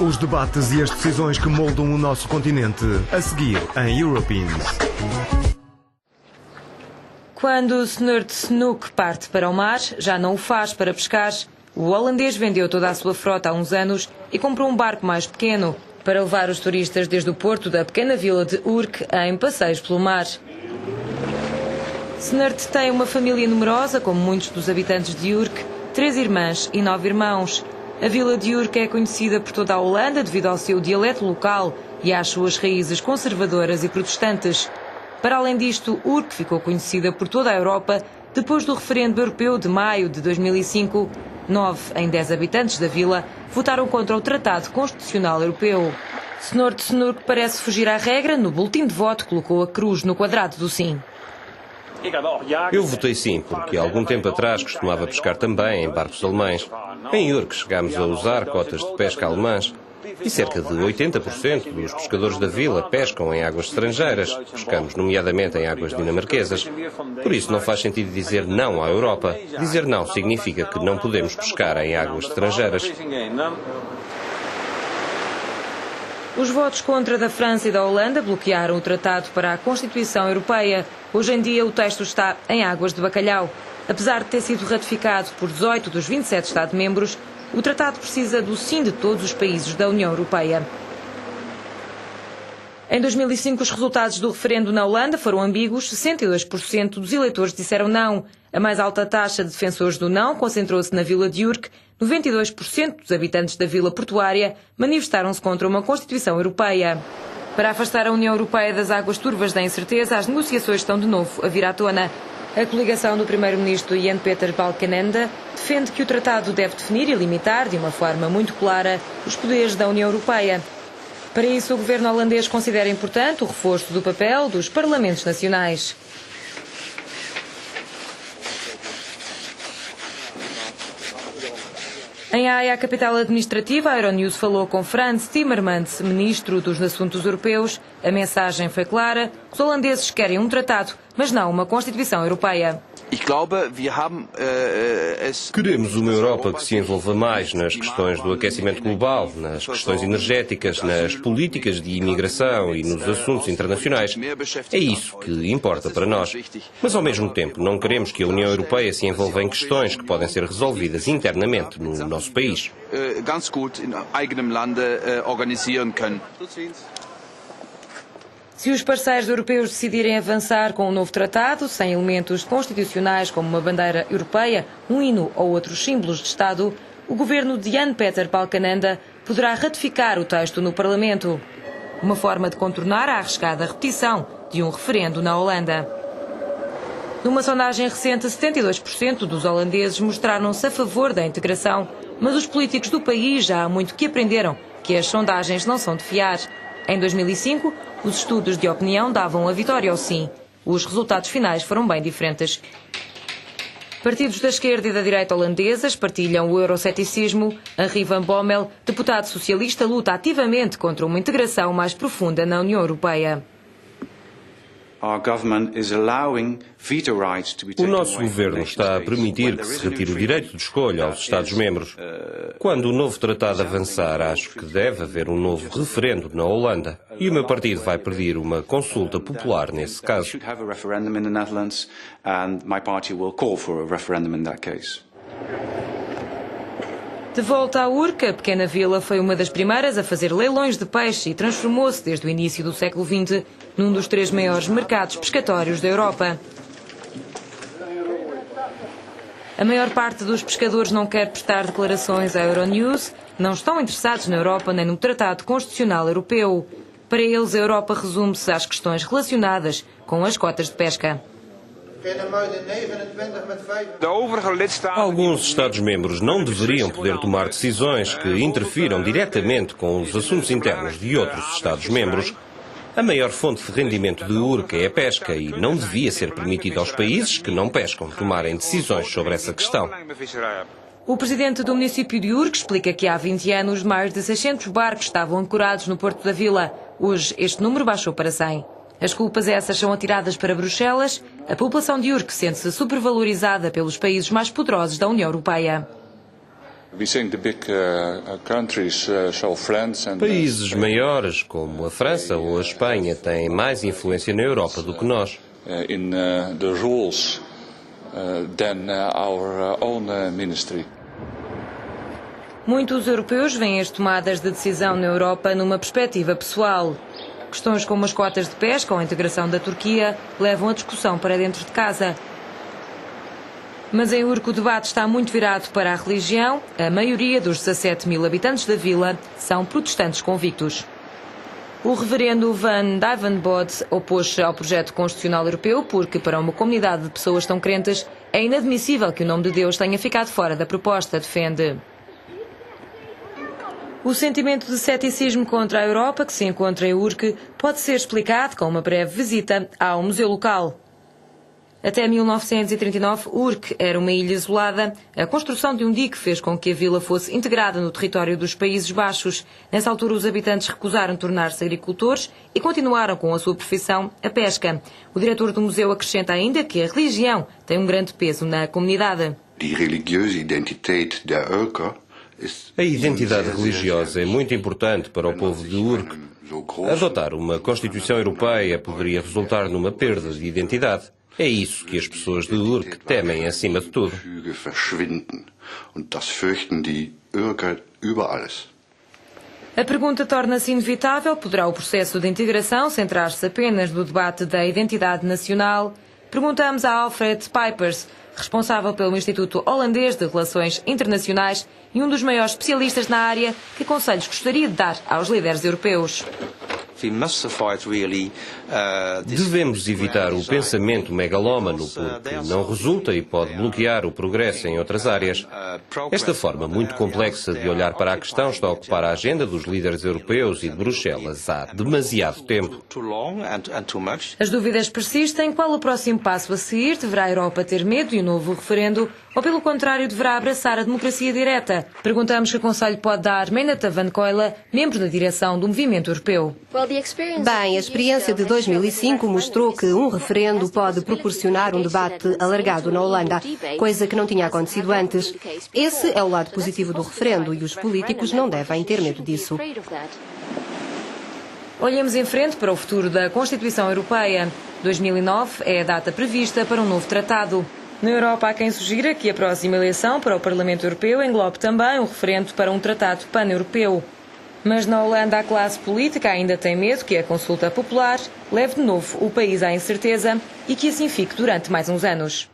Os debates e as decisões que moldam o nosso continente, a seguir em Europeans. Quando o senhor de Snoek parte para o mar, já não o faz para pescar. O holandês vendeu toda a sua frota há uns anos e comprou um barco mais pequeno para levar os turistas desde o porto da pequena vila de Urk em passeios pelo mar. Snert tem uma família numerosa, como muitos dos habitantes de Urk, 3 irmãs e 9 irmãos. A vila de Urk é conhecida por toda a Holanda devido ao seu dialeto local e às suas raízes conservadoras e protestantes. Para além disto, Urk ficou conhecida por toda a Europa depois do referendo europeu de maio de 2005. 9 em 10 habitantes da vila votaram contra o Tratado Constitucional Europeu. Senhor de Snoek parece fugir à regra. No boletim de voto colocou a cruz no quadrado do sim. Eu votei sim, porque há algum tempo atrás costumava pescar também em barcos alemães. Em Urk chegámos a usar cotas de pesca alemãs e cerca de 80% dos pescadores da vila pescam em águas estrangeiras. Pescamos nomeadamente em águas dinamarquesas. Por isso não faz sentido dizer não à Europa. Dizer não significa que não podemos pescar em águas estrangeiras. Os votos contra da França e da Holanda bloquearam o tratado para a Constituição Europeia. Hoje em dia o texto está em águas de bacalhau. Apesar de ter sido ratificado por 18 dos 27 Estados-membros, o tratado precisa do sim de todos os países da União Europeia. Em 2005, os resultados do referendo na Holanda foram ambíguos. 62% dos eleitores disseram não. A mais alta taxa de defensores do não concentrou-se na vila de Urk. 92% dos habitantes da vila portuária manifestaram-se contra uma Constituição Europeia. Para afastar a União Europeia das águas turvas da incerteza, as negociações estão de novo a vir à tona. A coligação do primeiro-ministro Jan Peter Balkenende defende que o tratado deve definir e limitar, de uma forma muito clara, os poderes da União Europeia. Para isso, o governo holandês considera importante o reforço do papel dos parlamentos nacionais. Em Haia, a capital administrativa, a Euronews falou com Frans Timmermans, ministro dos Assuntos Europeus. A mensagem foi clara: os holandeses querem um tratado, mas não uma Constituição Europeia. Queremos uma Europa que se envolva mais nas questões do aquecimento global, nas questões energéticas, nas políticas de imigração e nos assuntos internacionais. É isso que importa para nós. Mas, ao mesmo tempo, não queremos que a União Europeia se envolva em questões que podem ser resolvidas internamente no nosso país. Se os parceiros europeus decidirem avançar com um novo tratado, sem elementos constitucionais como uma bandeira europeia, um hino ou outros símbolos de Estado, o governo de Jan Peter Balkenende poderá ratificar o texto no Parlamento. Uma forma de contornar a arriscada repetição de um referendo na Holanda. Numa sondagem recente, 72% dos holandeses mostraram-se a favor da integração, mas os políticos do país já há muito que aprenderam que as sondagens não são de fiar. Em 2005, os estudos de opinião davam a vitória ao sim. Os resultados finais foram bem diferentes. Partidos da esquerda e da direita holandesas partilham o euroceticismo. Henri van Bommel, deputado socialista, luta ativamente contra uma integração mais profunda na União Europeia. O nosso governo está a permitir que se retire o direito de escolha aos Estados-membros. Quando o novo tratado avançar, acho que deve haver um novo referendo na Holanda. E o meu partido vai pedir uma consulta popular nesse caso. De volta a Urk, a pequena vila foi uma das primeiras a fazer leilões de peixe e transformou-se desde o início do século XX num dos 3 maiores mercados pescatórios da Europa. A maior parte dos pescadores não quer prestar declarações à Euronews, não estão interessados na Europa nem no Tratado Constitucional Europeu. Para eles, a Europa resume-se às questões relacionadas com as cotas de pesca. Alguns Estados-membros não deveriam poder tomar decisões que interfiram diretamente com os assuntos internos de outros Estados-membros. A maior fonte de rendimento de Urk é a pesca e não devia ser permitido aos países que não pescam tomarem decisões sobre essa questão. O presidente do município de Urk explica que há 20 anos mais de 600 barcos estavam ancorados no porto da vila. Hoje este número baixou para 100. As culpas essas são atiradas para Bruxelas. A população de Urk sente-se supervalorizada pelos países mais poderosos da União Europeia. Países maiores, como a França ou a Espanha, têm mais influência na Europa do que nós. Muitos europeus veem as tomadas de decisão na Europa numa perspectiva pessoal. Questões como as cotas de pesca ou a integração da Turquia levam a discussão para dentro de casa. Mas em Urk o debate está muito virado para a religião. A maioria dos 17 mil habitantes da vila são protestantes convictos. O reverendo Van Duivenbode opôs-se ao projeto constitucional europeu porque, para uma comunidade de pessoas tão crentes, é inadmissível que o nome de Deus tenha ficado fora da proposta, defende. O sentimento de ceticismo contra a Europa que se encontra em Urk pode ser explicado com uma breve visita ao museu local. Até 1939, Urk era uma ilha isolada. A construção de um dique fez com que a vila fosse integrada no território dos Países Baixos. Nessa altura, os habitantes recusaram tornar-se agricultores e continuaram com a sua profissão, a pesca. O diretor do museu acrescenta ainda que a religião tem um grande peso na comunidade. A identidade religiosa é muito importante para o povo de Urk. Adotar uma Constituição Europeia poderia resultar numa perda de identidade. É isso que as pessoas de Urk temem acima de tudo. A pergunta torna-se inevitável. Poderá o processo de integração centrar-se apenas no debate da identidade nacional? Perguntamos a Alfred Pijpers, responsável pelo Instituto Holandês de Relações Internacionais e um dos maiores especialistas na área, que conselhos gostaria de dar aos líderes europeus. Devemos evitar o pensamento megalómano, porque não resulta e pode bloquear o progresso em outras áreas. Esta forma muito complexa de olhar para a questão está a ocupar a agenda dos líderes europeus e de Bruxelas há demasiado tempo. As dúvidas persistem. Qual o próximo passo a seguir? Deverá a Europa ter medo de um novo referendo? Ou, pelo contrário, deverá abraçar a democracia direta? Perguntamos que conselho pode dar Menata Van Coila, membro da direção do Movimento Europeu. Bem, a experiência de 2005 mostrou que um referendo pode proporcionar um debate alargado na Holanda, coisa que não tinha acontecido antes. Esse é o lado positivo do referendo e os políticos não devem ter medo disso. Olhemos em frente para o futuro da Constituição Europeia. 2009 é a data prevista para um novo tratado. Na Europa há quem sugira que a próxima eleição para o Parlamento Europeu englobe também um referendo para um tratado pan-europeu. Mas na Holanda a classe política ainda tem medo que a consulta popular leve de novo o país à incerteza e que assim fique durante mais uns anos.